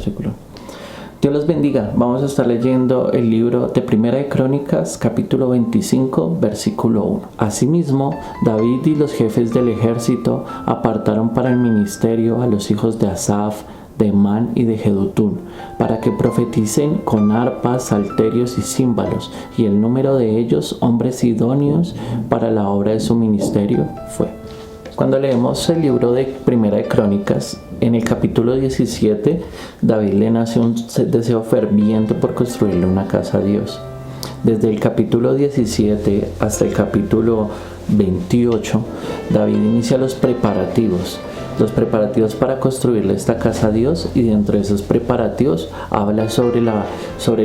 versículo. Dios los bendiga. Vamos a estar leyendo el libro de Primera de Crónicas, capítulo 25, versículo 1. Asimismo, David y los jefes del ejército apartaron para el ministerio a los hijos de Asaf, de Emán y de Jedutún, para que profeticen con arpas, salterios y címbalos, y el número de ellos, hombres idóneos para la obra de su ministerio, fue. Cuando leemos el libro de Primera de Crónicas, en el capítulo 17, David le nace un deseo ferviente por construirle una casa a Dios. Desde el capítulo 17 hasta el capítulo 28, David inicia los preparativos para construirle esta casa a Dios, y dentro de esos preparativos habla sobre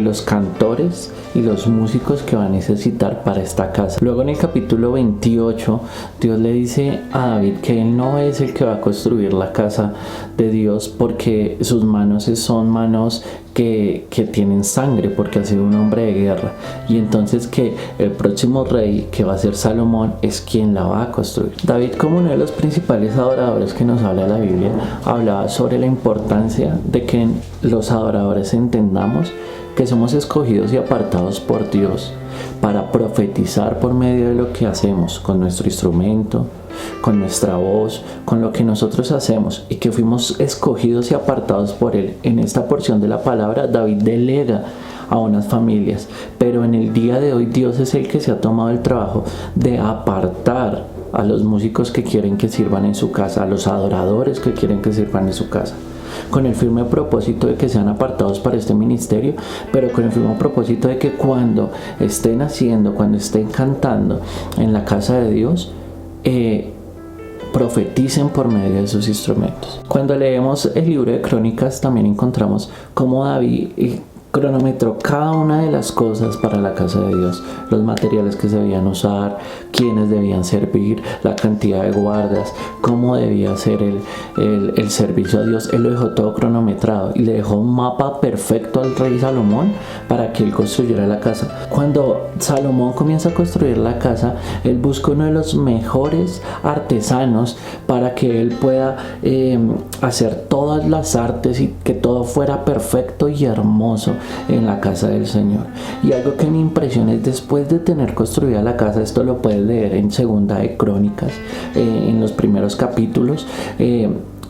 los cantores y los músicos que va a necesitar para esta casa. Luego en el capítulo 28 Dios le dice a David que él no es el que va a construir la casa de Dios, porque sus manos son manos que tienen sangre, porque ha sido un hombre de guerra, y entonces que el próximo rey, que va a ser Salomón, es quien la va a construir. David, como uno de los principales adoradores que nos habla la Biblia, hablaba sobre la importancia de que los adoradores entendamos que somos escogidos y apartados por Dios para profetizar por medio de lo que hacemos con nuestro instrumento, con nuestra voz, con lo que nosotros hacemos, y que fuimos escogidos y apartados por Él. En esta porción de la palabra, David delega a unas familias, pero en el día de hoy Dios es el que se ha tomado el trabajo de apartar a los músicos que quieren que sirvan en su casa, a los adoradores que quieren que sirvan en su casa, con el firme propósito de que sean apartados para este ministerio, pero con el firme propósito de que cuando estén haciendo, cuando estén cantando en la casa de Dios, profeticen por medio de sus instrumentos. Cuando leemos el libro de Crónicas, también encontramos cómo David cronometró cada una de las cosas para la casa de Dios, los materiales que se debían usar, quiénes debían servir, la cantidad de guardias, cómo debía ser el servicio a Dios. Él lo dejó todo cronometrado y le dejó un mapa perfecto al rey Salomón para que él construyera la casa. Cuando Salomón comienza a construir la casa, él busca uno de los mejores artesanos para que él pueda hacer todas las artes y que todo fuera perfecto y hermoso en la casa del Señor. Y algo que me impresiona es, después de tener construida la casa, esto lo puedes leer en Segunda de Crónicas, en los primeros capítulos,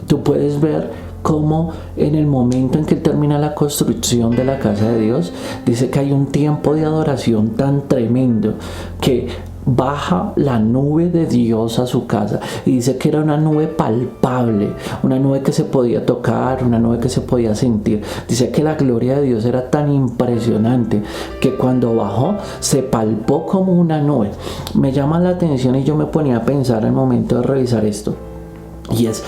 tú puedes ver cómo en el momento en que él termina la construcción de la casa de Dios, dice que hay un tiempo de adoración tan tremendo que baja la nube de Dios a su casa, y dice que era una nube palpable, una nube que se podía tocar, una nube que se podía sentir. Dice que la gloria de Dios era tan impresionante que cuando bajó se palpó como una nube. Me llama la atención y yo me ponía a pensar al momento de revisar esto, y es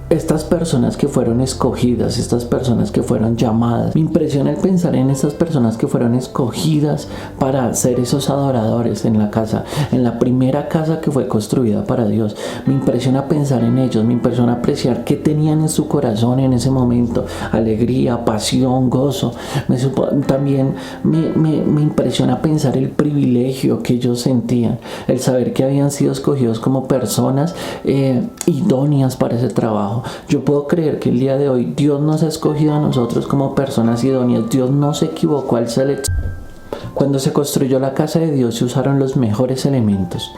estas personas que fueron escogidas, estas personas que fueron llamadas. Me impresiona el pensar en estas personas que fueron escogidas para ser esos adoradores en la casa, en la primera casa que fue construida para Dios. Me impresiona pensar en ellos, me impresiona apreciar qué tenían en su corazón en ese momento: alegría, pasión, gozo. También me impresiona pensar el privilegio que ellos sentían, el saber que habían sido escogidos como personas idóneas para ese trabajo. Yo puedo creer que el día de hoy Dios nos ha escogido a nosotros como personas idóneas. Dios no se equivocó al seleccionar. Cuando se construyó la casa de Dios se usaron los mejores elementos.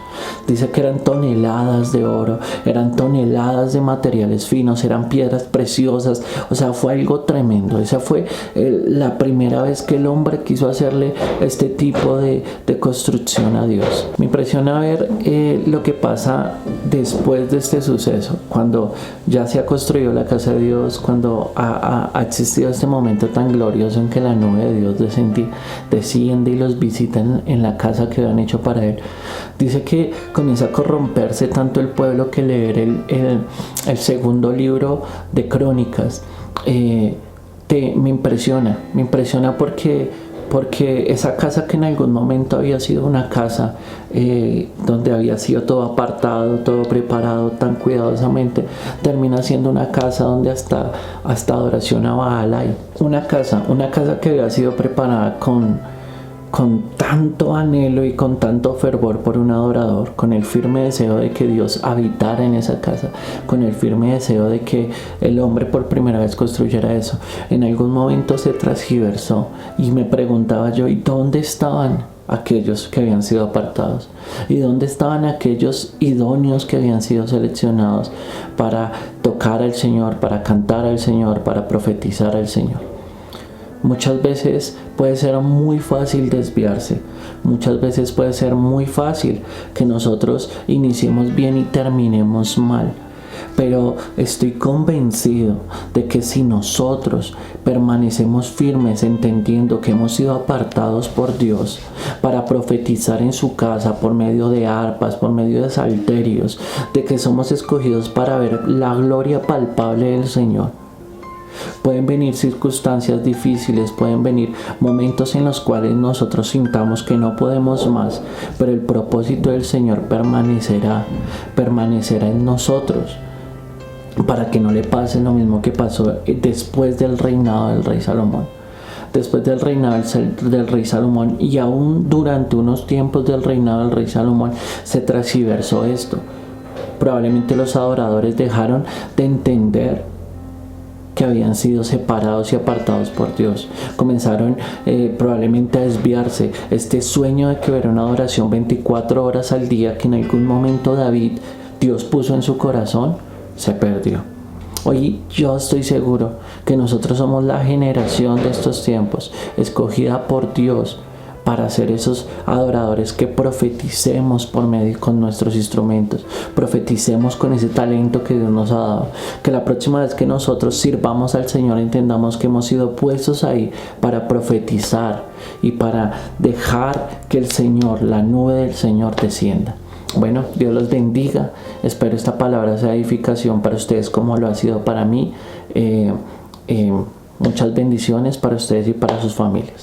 Dice que eran toneladas de oro, eran toneladas de materiales finos, eran piedras preciosas. O sea, fue algo tremendo. Esa fue la primera vez que el hombre quiso hacerle este tipo de construcción a Dios. Me impresiona ver lo que pasa después de este suceso, cuando ya se ha construido la casa de Dios, cuando ha existido este momento tan glorioso en que la nube de Dios desciende y los visitan en la casa que habían hecho para él. Dice que comienza a corromperse tanto el pueblo que leer el segundo libro de Crónicas me impresiona porque esa casa, que en algún momento había sido una casa donde había sido todo apartado, todo preparado tan cuidadosamente, termina siendo una casa donde hasta adoración a Baal hay. Una casa que había sido preparada con tanto anhelo y con tanto fervor por un adorador, con el firme deseo de que Dios habitara en esa casa, con el firme deseo de que el hombre por primera vez construyera eso. En algún momento se transgiversó y me preguntaba yo, ¿y dónde estaban aquellos que habían sido apartados? ¿Y dónde estaban aquellos idóneos que habían sido seleccionados para tocar al Señor, para cantar al Señor, para profetizar al Señor? Muchas veces puede ser muy fácil desviarse. Muchas veces puede ser muy fácil que nosotros iniciemos bien y terminemos mal. Pero estoy convencido de que si nosotros permanecemos firmes entendiendo que hemos sido apartados por Dios para profetizar en su casa por medio de arpas, por medio de salterios, de que somos escogidos para ver la gloria palpable del Señor, pueden venir circunstancias difíciles, pueden venir momentos en los cuales nosotros sintamos que no podemos más, pero el propósito del Señor permanecerá en nosotros, para que no le pase lo mismo que pasó después del reinado del rey Salomón. Después del reinado del rey Salomón y aún durante unos tiempos del reinado del rey Salomón se transgiversó esto. Probablemente los adoradores dejaron de entender que habían sido separados y apartados por Dios. Comenzaron probablemente a desviarse. Este sueño de que era una adoración 24 horas al día que en algún momento Dios puso en su corazón, se perdió. Hoy yo estoy seguro que nosotros somos la generación de estos tiempos, escogida por Dios para ser esos adoradores que profeticemos por medio con nuestros instrumentos, profeticemos con ese talento que Dios nos ha dado, que la próxima vez que nosotros sirvamos al Señor entendamos que hemos sido puestos ahí para profetizar y para dejar que el Señor, la nube del Señor descienda. Bueno, Dios los bendiga. Espero esta palabra sea edificación para ustedes como lo ha sido para mí. Muchas bendiciones para ustedes y para sus familias.